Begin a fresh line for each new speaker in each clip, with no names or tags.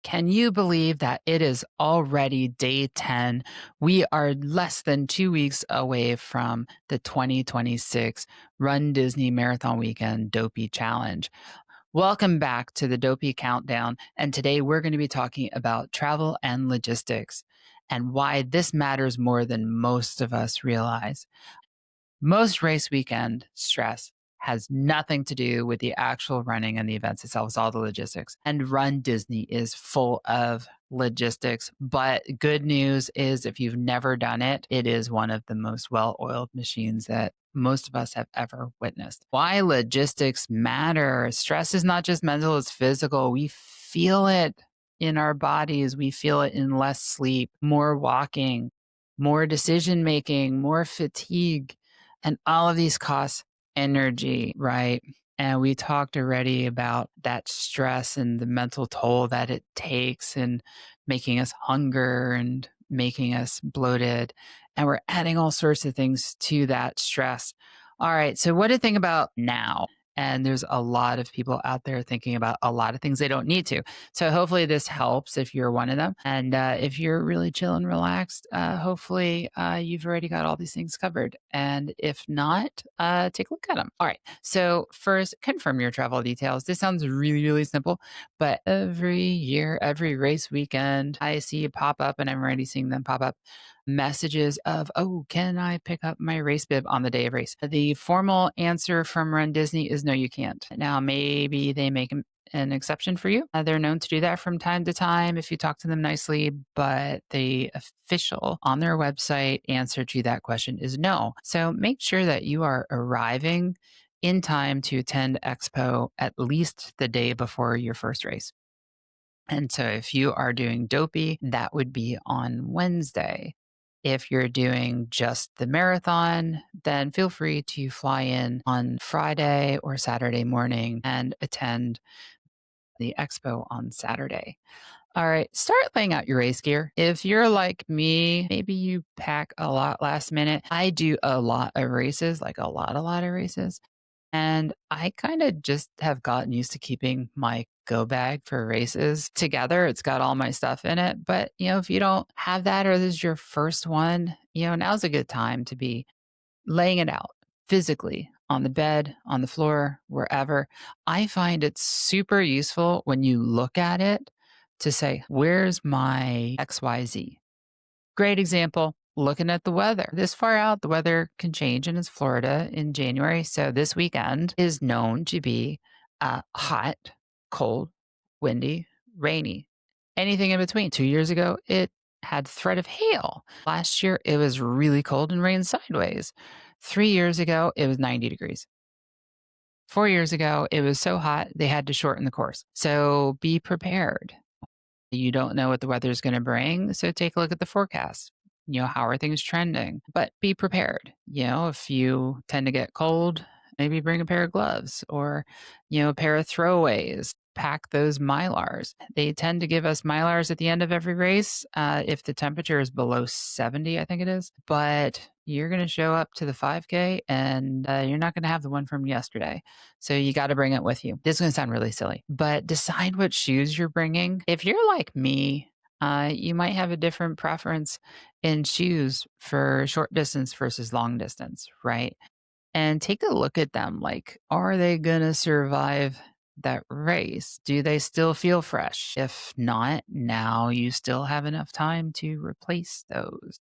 Can you believe that it is already day 10? We are less than 2 weeks away from the 2026 Run Disney Marathon Weekend Dopey Challenge. Welcome back to the Dopey Countdown. And today we're going to be talking about travel and logistics and why this matters more than most of us realize. Most race weekend stress has nothing to do with the actual running and the events itself. It's all the logistics. And Run Disney is full of logistics. But good news is if you've never done it, it is one of the most well-oiled machines that most of us have ever witnessed. Why logistics matter. Stress is not just mental, it's physical. We feel it in our bodies. We feel it in less sleep, more walking, more decision making, more fatigue. And all of these cost energy, right? And we talked already about that stress and the mental toll that it takes and making us hunger and making us bloated. And we're adding all sorts of things to that stress. All right. So, what to think about now? And there's a lot of people out there thinking about a lot of things they don't need to. So hopefully this helps if you're one of them. And if you're really chill and relaxed, hopefully you've already got all these things covered. And if not, take a look at them. All right. So first, confirm your travel details. This sounds really, really simple, but every year, every race weekend, I see it pop up and I'm already seeing them pop up messages of, oh, can I pick up my race bib on the day of race? The formal answer from Run Disney is no, you can't. Now, maybe they make an exception for you. They're known to do that from time to time if you talk to them nicely, but the official on their website answer to that question is no. So make sure that you are arriving in time to attend Expo at least the day before your first race. And so if you are doing Dopey, that would be on Wednesday. If you're doing just the marathon, then feel free to fly in on Friday or Saturday morning and attend the expo on Saturday. All right, start laying out your race gear. If you're like me, maybe you pack a lot last minute. I do a lot of races, like a lot of races. And I kind of just have gotten used to keeping my go bag for races together. It's got all my stuff in it. But, if you don't have that or this is your first one, now's a good time to be laying it out physically on the bed, on the floor, wherever. I find it super useful when you look at it to say, where's my XYZ? Great example, looking at the weather. This far out, the weather can change and it's Florida in January. So this weekend is known to be hot, cold, windy, rainy, anything in between. 2 years ago, it had threat of hail. Last year, it was really cold and rained sideways. 3 years ago, it was 90 degrees. 4 years ago, it was so hot, they had to shorten the course. So be prepared. You don't know what the weather is going to bring. So take a look at the forecast. How are things trending? But be prepared. If you tend to get cold, maybe bring a pair of gloves or, a pair of throwaways. Pack those Mylars. They tend to give us Mylars at the end of every race if the temperature is below 70, I think it is. But you're going to show up to the 5K and you're not going to have the one from yesterday. So you got to bring it with you. This is going to sound really silly, but decide what shoes you're bringing. If you're like me, you might have a different preference in shoes for short distance versus long distance, right? And take a look at them. Like, are they going to survive that race? Do they still feel fresh? If not, now you still have enough time to replace those.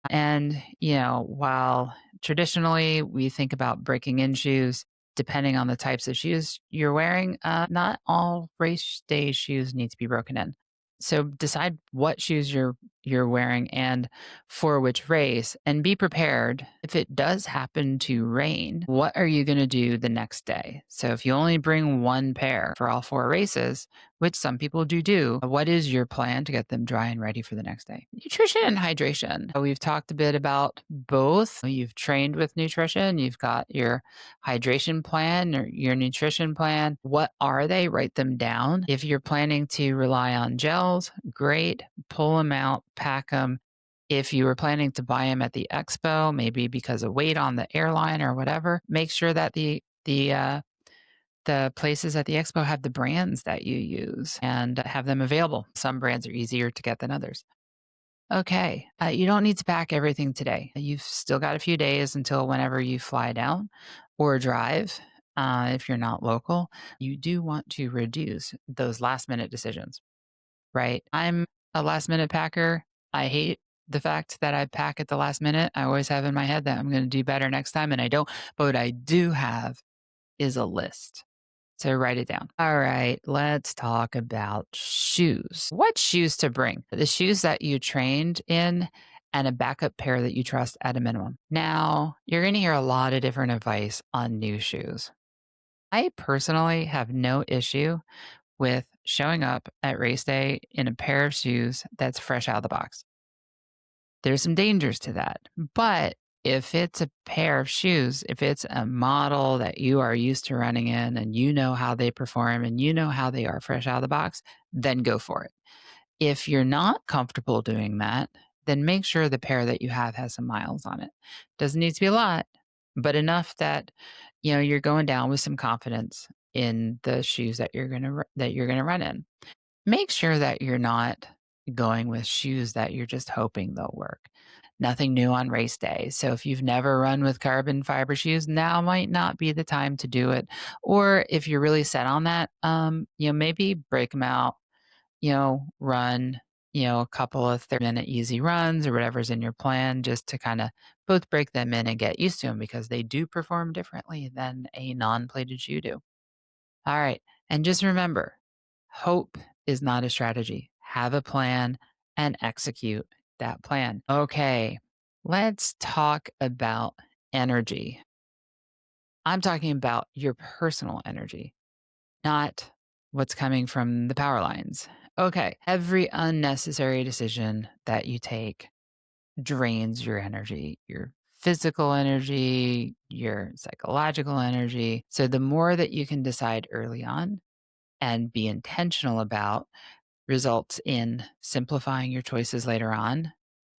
And, while traditionally we think about breaking in shoes, depending on the types of shoes you're wearing, not all race day shoes need to be broken in. So decide what shoes you're wearing and for which race, and be prepared if it does happen to rain. What are you going to do the next day? So if you only bring one pair for all 4 races, which some people do, what is your plan to get them dry and ready for the next day? Nutrition and hydration. We've talked a bit about both. You've trained with nutrition, you've got your hydration plan or your nutrition plan. What are they? Write them down. If you're planning to rely on gels, great. Pull them out, pack them. If you were planning to buy them at the expo, maybe because of weight on the airline or whatever, make sure that the the places at the expo have the brands that you use and have them available. Some brands are easier to get than others. Okay. You don't need to pack everything today. You've still got a few days until whenever you fly down or drive. If you're not local, you do want to reduce those last minute decisions, right? I'm a last minute packer. I hate the fact that I pack at the last minute. I always have in my head that I'm going to do better next time, and I don't. But what I do have is a list. So write it down. All right, let's talk about shoes. What shoes to bring? The shoes that you trained in and a backup pair that you trust at a minimum. Now, you're going to hear a lot of different advice on new shoes. I personally have no issue with showing up at race day in a pair of shoes that's fresh out of the box. There's some dangers to that. But if it's a pair of shoes, if it's a model that you are used to running in and you know how they perform and you know how they are fresh out of the box, then go for it. If you're not comfortable doing that, then make sure the pair that you have has some miles on it. Doesn't need to be a lot, but enough that you're going down with some confidence in the shoes that you're going to run in. Make sure that you're not going with shoes that you're just hoping they'll work. Nothing new on race day. So if you've never run with carbon fiber shoes, now might not be the time to do it. Or if you're really set on that, maybe break them out, run, a couple of 30-minute easy runs or whatever's in your plan just to kind of both break them in and get used to them because they do perform differently than a non-plated shoe do. All right. And just remember, hope is not a strategy. Have a plan and execute that plan. Okay. Let's talk about energy. I'm talking about your personal energy, not what's coming from the power lines. Okay. Every unnecessary decision that you take drains your energy, your physical energy, your psychological energy. So the more that you can decide early on, and be intentional about results in simplifying your choices later on,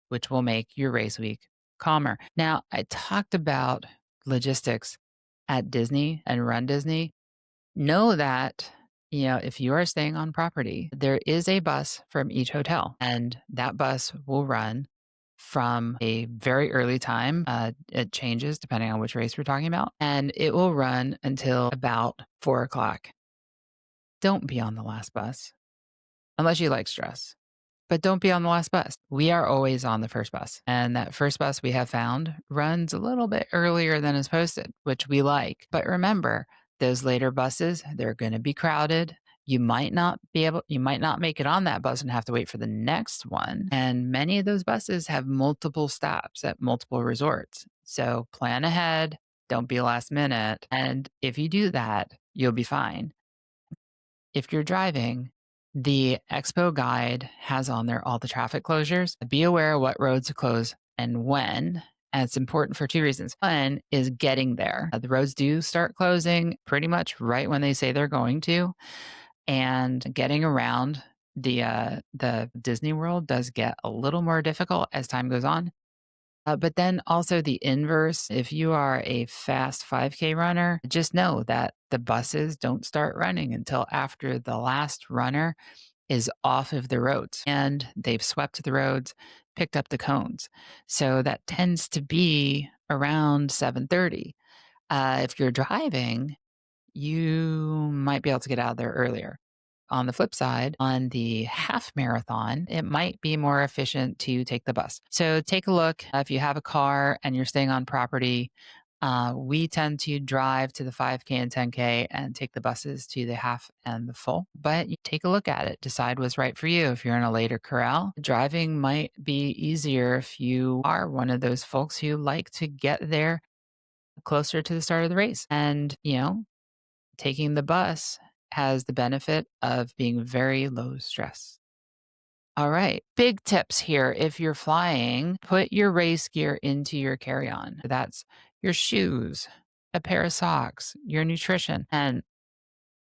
which will make your race week calmer. Now, I talked about logistics at Disney and runDisney. Know that, if you are staying on property, there is a bus from each hotel, and that bus will run from a very early time. It changes depending on which race we're talking about, and it will run until about 4 o'clock. Don't be on the last bus unless you like stress, but don't be on the last bus. We are always on the first bus. And that first bus we have found runs a little bit earlier than is posted, which we like. But remember, those later buses, they're going to be crowded. You might not make it on that bus and have to wait for the next one. And many of those buses have multiple stops at multiple resorts. So plan ahead. Don't be last minute. And if you do that, you'll be fine. If you're driving, the expo guide has on there all the traffic closures. Be aware what roads close and when. And it's important for two reasons. One is getting there. The roads do start closing pretty much right when they say they're going to. And getting around the Disney World does get a little more difficult as time goes on. But then also the inverse, if you are a fast 5K runner, just know that the buses don't start running until after the last runner is off of the roads and they've swept the roads, picked up the cones. So that tends to be around 7:30. If you're driving, you might be able to get out of there earlier. On the flip side, on the half marathon, it might be more efficient to take the bus. So take a look. If you have a car and you're staying on property, we tend to drive to the 5K and 10K and take the buses to the half and the full. But you take a look at it, decide what's right for you. If you're in a later corral, driving might be easier if you are one of those folks who like to get there closer to the start of the race. And, taking the bus has the benefit of being very low stress. All right, big tips here. If you're flying, put your race gear into your carry on. That's your shoes, a pair of socks, your nutrition, and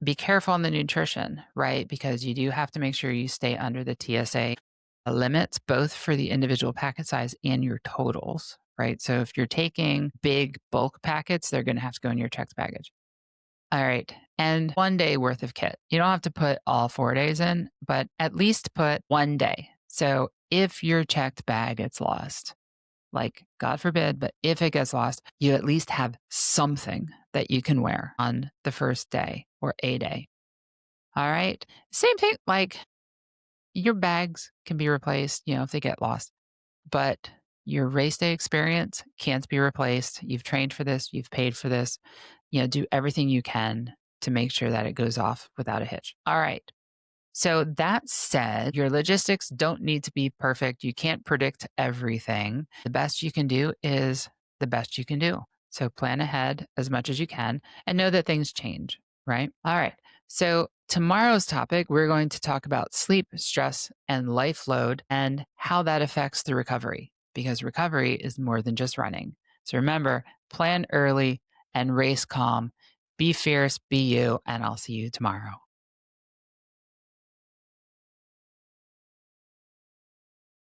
be careful on the nutrition, right? Because you do have to make sure you stay under the TSA limits, both for the individual packet size and your totals, right? So if you're taking big bulk packets, they're going to have to go in your checked baggage. All right. and 1 day worth of kit. You don't have to put all 4 days in, but at least put 1 day. So if your checked bag gets lost, like God forbid, but if it gets lost, you at least have something that you can wear on the first day or a day. All right. Same thing, like your bags can be replaced, if they get lost, but your race day experience can't be replaced. You've trained for this, you've paid for this. Do everything you can to make sure that it goes off without a hitch. All right. So that said, your logistics don't need to be perfect. You can't predict everything. The best you can do is the best you can do. So plan ahead as much as you can and know that things change, right? All right. So tomorrow's topic, we're going to talk about sleep, stress, and life load and how that affects the recovery, because recovery is more than just running. So remember, plan early and race calm. Be fierce, be you, and I'll see you tomorrow.